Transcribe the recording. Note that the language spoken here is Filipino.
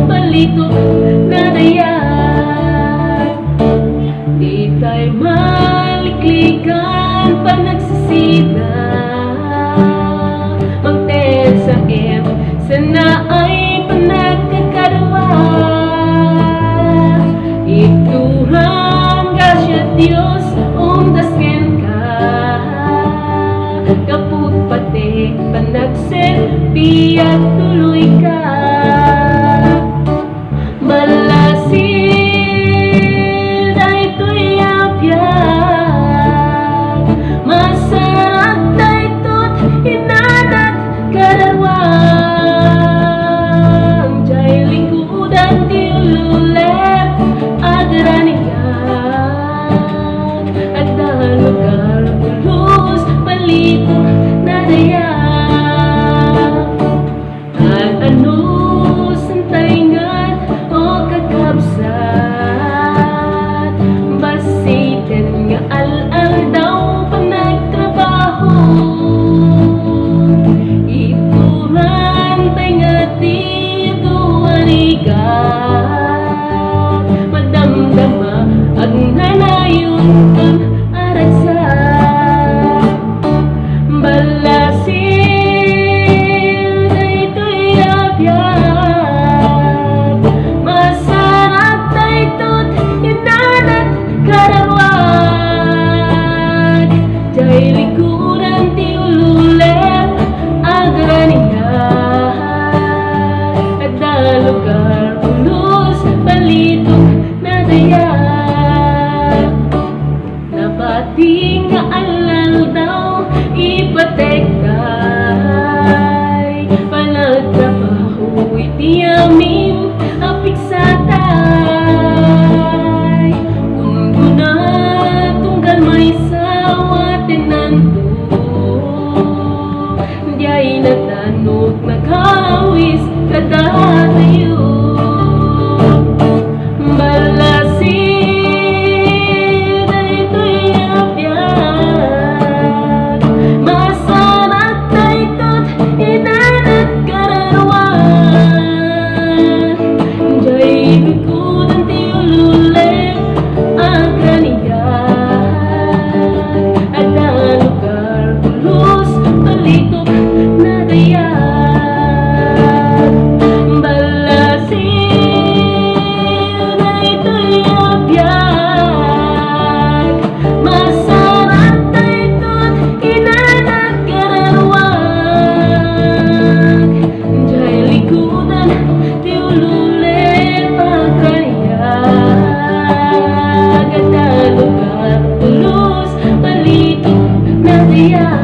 Palito na dayan, di tayo maliklikan pa nagsisida. Magtel sa sana ay panagkakarawa. Ituhan gasya Diyos dasken ka, kaput pati panagselbi at tuloy ka. Madamdama ang nanayon ang aragsa, balasil na ito'y abiyag. Masarap na ito't inanat karawag, jay likuran ti ululet agranihan. At lugar ulus palitok na dayan, nabating nga alal daw ipatekay. Panagtrabaho iti amin apiksatay, undo na tunggal may sawa tenanto, diyay natanog naghawis katatayo. Yeah.